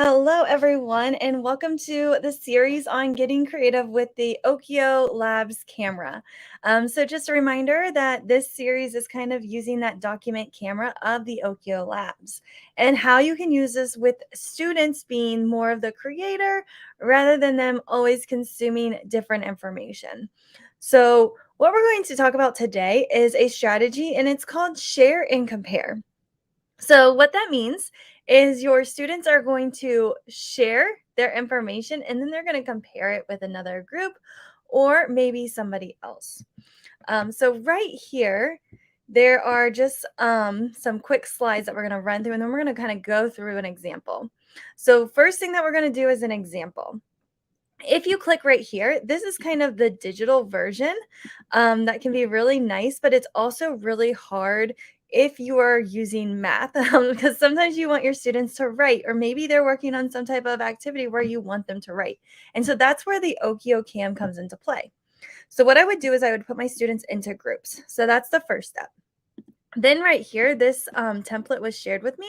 Hello, everyone, and welcome to the series on getting creative with the Okiolabs camera. So, just a reminder that this series is kind of using that document camera of the Okiolabs and how you can use this with students being more of the creator rather than them always consuming different information. So, what we're going to talk about today is a strategy, and it's called share and compare. So, what that means is your students are going to share their information and then they're going to compare it with another group or maybe somebody else. So, right here, there are just some quick slides that we're going to run through and then we're going to kind of go through an example. So, first thing that we're going to do is an example. If you click right here, this is kind of the digital version that can be really nice, but it's also really hard if you are using math because sometimes you want your students to write, or maybe they're working on some type of activity where you want them to write. And so that's where the Okio Cam comes into play. So what I would do is I would put my students into groups. So that's the first step. Then right here, this template was shared with me,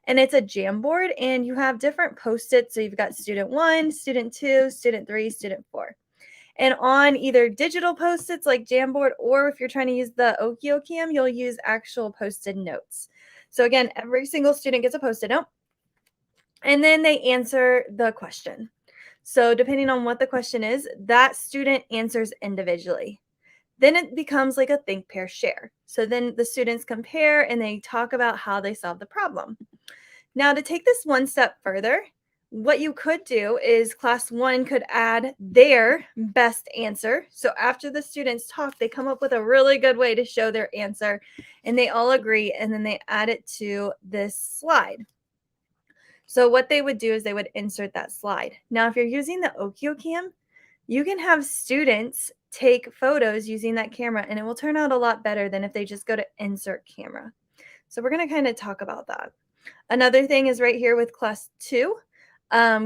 and it's a Jamboard, and you have different Post-its. So you've got student 1, student 2, student 3, student 4. And on either digital Post-its like Jamboard, or if you're trying to use the OkioCam, you'll use actual Post-it notes. So again, every single student gets a Post-it note, and then they answer the question. So depending on what the question is, that student answers individually. Then it becomes like a think, pair, share. So then the students compare and they talk about how they solve the problem. Now, to take this one step further, what you could do is class 1 could add their best answer. So after the students talk, they come up with a really good way to show their answer and they all agree, and then they add it to this slide. So what they would do is they would insert that slide. Now, if you're using the OkioCam, you can have students take photos using that camera, and it will turn out a lot better than if they just go to insert camera. So we're going to kind of talk about that. Another thing is right here with class 2,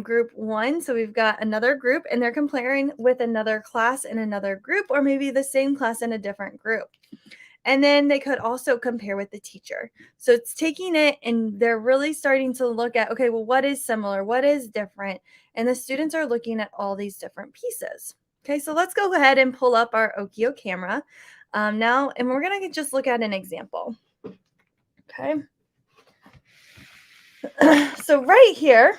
group 1. So we've got another group, and they're comparing with another class in another group, or maybe the same class in a different group. And then they could also compare with the teacher. So it's taking it and they're really starting to look at, okay, well, what is similar? What is different? And the students are looking at all these different pieces. Okay, so let's go ahead and pull up our Okio camera now, and we're going to just look at an example. Okay. So right here,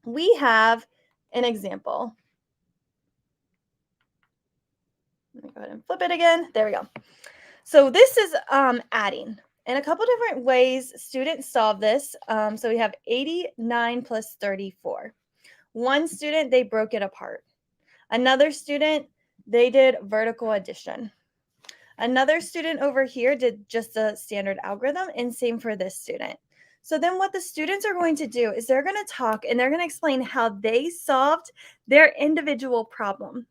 we have an example. Let me go ahead and flip it again. There we go. So this is adding. In a couple different ways, students solve this. So we have 89 plus 34. One student, they broke it apart. Another student, they did vertical addition. Another student over here did just a standard algorithm, and same for this student. So then what the students are going to do is they're going to talk and they're going to explain how they solved their individual problem.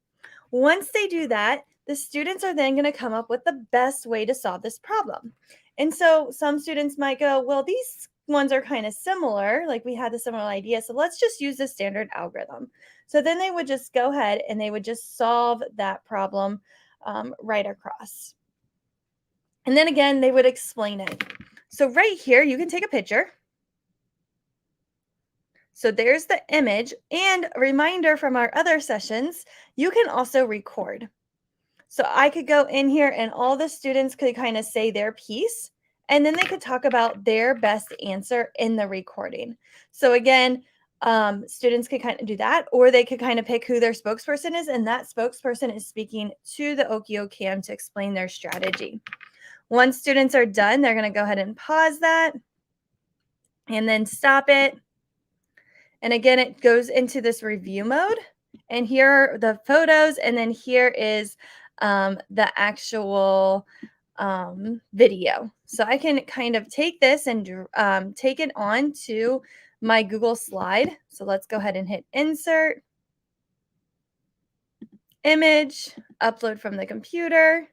Once they do that, the students are then going to come up with the best way to solve this problem. And so some students might go, well, these ones are kind of similar, like we had a similar idea, so let's just use the standard algorithm. So then they would just go ahead and they would just solve that problem right across. And then again, they would explain it. So right here, you can take a picture. So there's the image, and a reminder from our other sessions, you can also record. So I could go in here and all the students could kind of say their piece, and then they could talk about their best answer in the recording. So again, students could kind of do that, or they could kind of pick who their spokesperson is, and that spokesperson is speaking to the Okio Cam to explain their strategy. Once students are done, they're going to go ahead and pause that and then stop it. And again, it goes into this review mode. And here are the photos, and then here is the actual video. So I can kind of take this and take it on to my Google slide. So let's go ahead and hit insert, image, upload from the computer.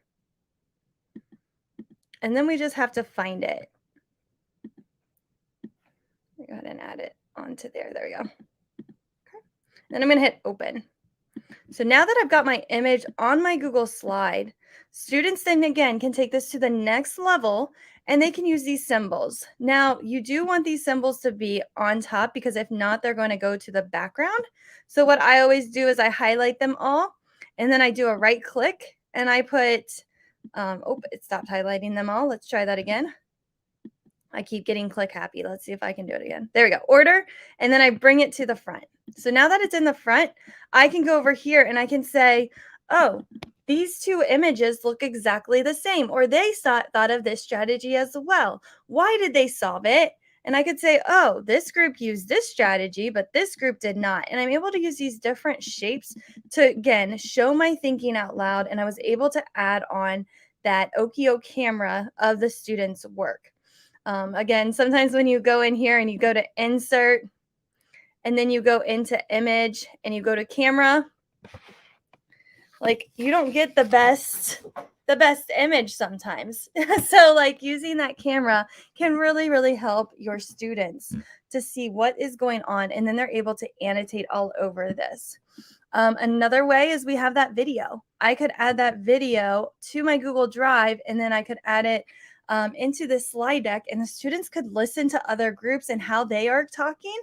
And then we just have to find it. Go ahead and add it onto there. There we go. Okay. Then I'm going to hit open. So now that I've got my image on my Google slide, students then again can take this to the next level and they can use these symbols. Now, you do want these symbols to be on top because if not, they're going to go to the background. So what I always do is I highlight them all, and then I do a right click, and I put, oh, it stopped highlighting them all. Let's try that again. I keep getting click happy. Let's see if I can do it again. There we go. Order, and then I bring it to the front. So now that it's in the front, I can go over here and I can say, oh, these two images look exactly the same, or they thought of this strategy as well. Why did they solve it? And I could say, oh, this group used this strategy, but this group did not. And I'm able to use these different shapes to, again, show my thinking out loud. And I was able to add on that Okio camera of the students' work. Again, sometimes when you go in here and you go to insert and then you go into image and you go to camera, like you don't get the best image sometimes. So like using that camera can really help your students to see what is going on, and then they're able to annotate all over this. Another way is we have that video. I could add that video to my Google Drive, and then I could add it into the slide deck, and the students could listen to other groups and how they are talking.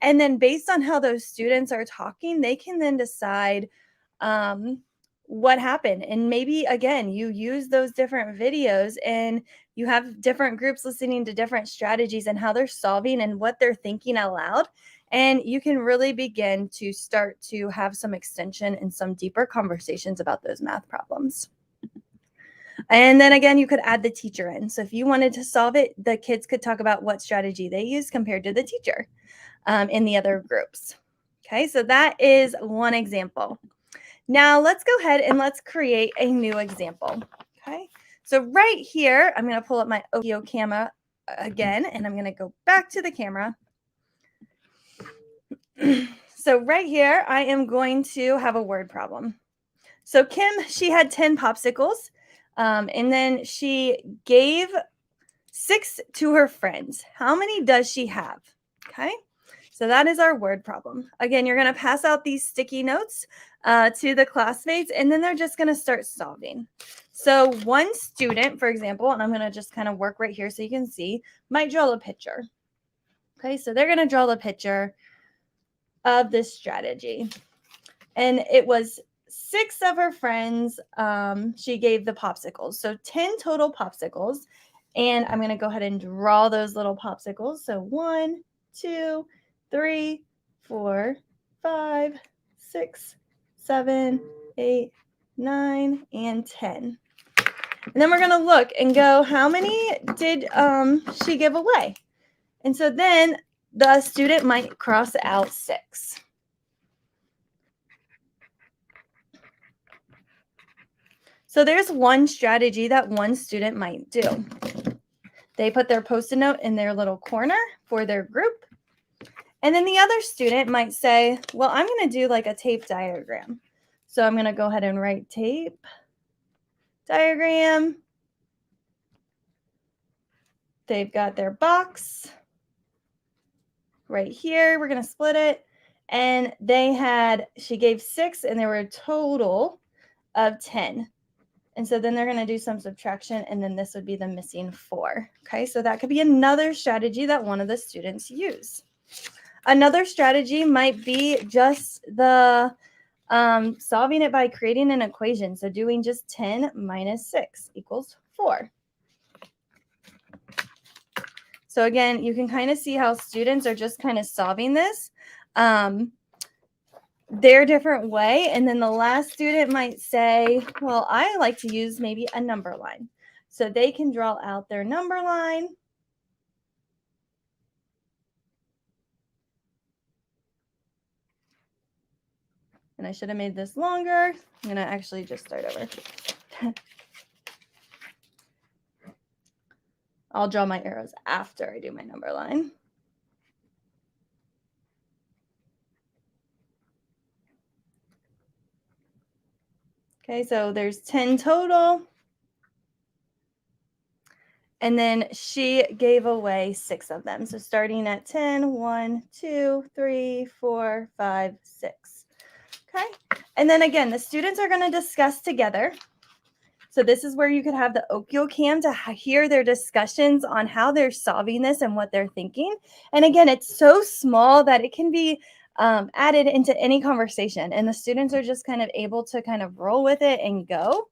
And then based on how those students are talking, they can then decide what happened. And maybe, again, you use those different videos and you have different groups listening to different strategies and how they're solving and what they're thinking out loud. And you can really begin to start to have some extension and some deeper conversations about those math problems. And then again, you could add the teacher in. So if you wanted to solve it, the kids could talk about what strategy they use compared to the teacher in the other groups. Okay, so that is one example. Now let's go ahead and let's create a new example. Okay, so right here, I'm going to pull up my Okio camera again, and I'm going to go back to the camera. So right here, I am going to have a word problem. So Kim, she had 10 popsicles. And then she gave 6 to her friends. How many does she have? Okay, so that is our word problem. Again, you're going to pass out these sticky notes to the classmates, and then they're just going to start solving. So one student, for example, and I'm going to just kind of work right here so you can see, might draw a picture. Okay, so they're going to draw the picture of this strategy. And it was 6 of her friends she gave the popsicles. So 10 total popsicles. And I'm going to go ahead and draw those little popsicles. So 1, 2, 3, 4, 5, 6, 7, 8, 9, and 10. And then we're going to look and go, how many did she give away? And so then the student might cross out 6. So there's one strategy that one student might do. They put their Post-it note in their little corner for their group. And then the other student might say, well, I'm going to do like a tape diagram. So I'm going to go ahead and write tape diagram. They've got their box right here. We're going to split it. And she gave 6, and there were a total of 10. And so then they're going to do some subtraction, and then this would be the missing 4. Okay, so that could be another strategy that one of the students use. Another strategy might be just the solving it by creating an equation. So doing just 10 minus 6 equals 4. So again, you can kind of see how students are just kind of solving this their different way. And then the last student might say, well, I like to use maybe a number line. So they can draw out their number line. And I should have made this longer. I'm going to actually just start over. I'll draw my arrows after I do my number line. Okay, so there's 10 total. And then she gave away 6 of them. So starting at 10, 1, 2, 3, 4, 5, 6. Okay. And then again, the students are going to discuss together So this is where you could have the Okiocam to hear their discussions on how they're solving this and what they're thinking. And again, it's so small that it can be added into any conversation, and the students are just kind of able to kind of roll with it and go.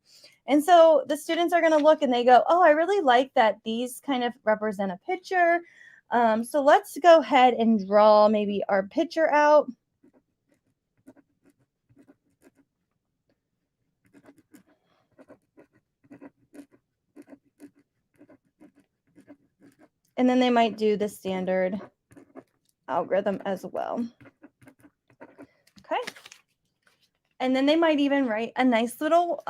And so the students are going to look and they go, oh, I really like that these kind of represent a picture. So let's go ahead and draw maybe our picture out. And then they might do the standard algorithm as well. Okay. And then they might even write a nice little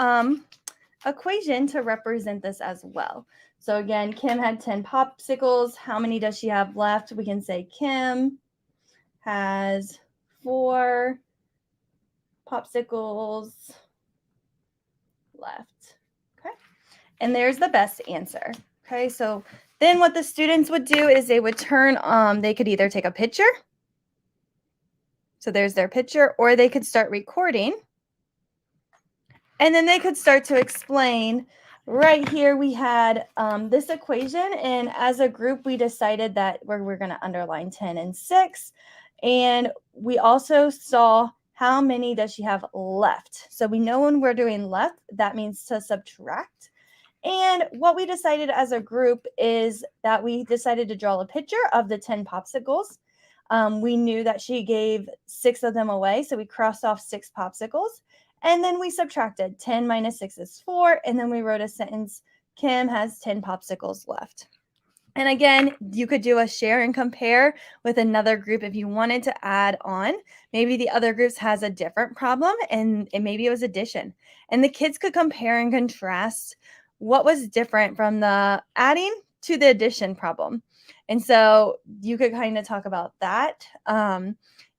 equation to represent this as well. So again, Kim had 10 popsicles. How many does she have left? We can say Kim has 4 popsicles left. Okay. And there's the best answer. Okay. So then what the students would do is they would turn, they could either take a picture. So there's their picture, or they could start recording. And then they could start to explain. Right here we had this equation, and as a group we decided that we're going to underline 10 and 6. And we also saw how many does she have left. So we know when we're doing left, that means to subtract. And what we decided as a group is that we decided to draw a picture of the 10 popsicles. We knew that she gave 6 of them away, so we crossed off 6 popsicles. And then we subtracted. 10 minus 6 is 4. And then we wrote a sentence, Kim has 10 popsicles left. And again, you could do a share and compare with another group if you wanted to add on. Maybe the other groups has a different problem, and maybe it was addition. And the kids could compare and contrast what was different from the adding to the addition problem. And so you could kind of talk about that.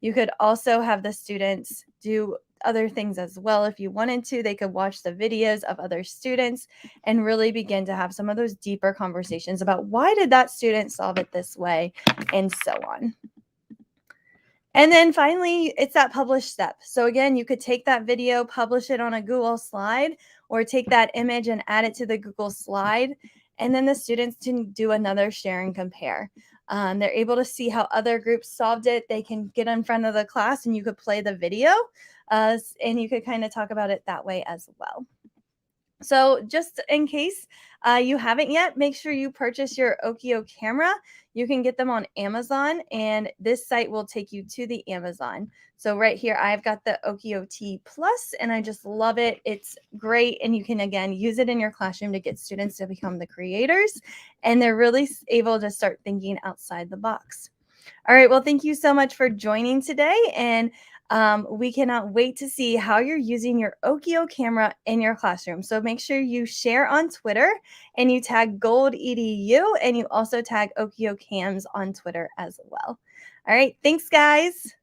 You could also have the students do other things as well. If you wanted to, they could watch the videos of other students and really begin to have some of those deeper conversations about why did that student solve it this way, and so on. And then finally, it's that publish step. So again, you could take that video, publish it on a Google slide, or take that image and add it to the Google slide. And then the students can do another share and compare. They're able to see how other groups solved it. They can get in front of the class and you could play the video and you could kind of talk about it that way as well. So just in case you haven't yet, make sure you purchase your Okio camera. You can get them on Amazon, and this site will take you to the Amazon. So right here, I've got the Okio T Plus, and I just love it. It's great, and you can, again, use it in your classroom to get students to become the creators, and they're really able to start thinking outside the box. All right, well, thank you so much for joining today, and we cannot wait to see how you're using your Okio camera in your classroom. So make sure you share on Twitter and you tag Gold EDU, and you also tag Okio Cams on Twitter as well. All right, thanks, guys.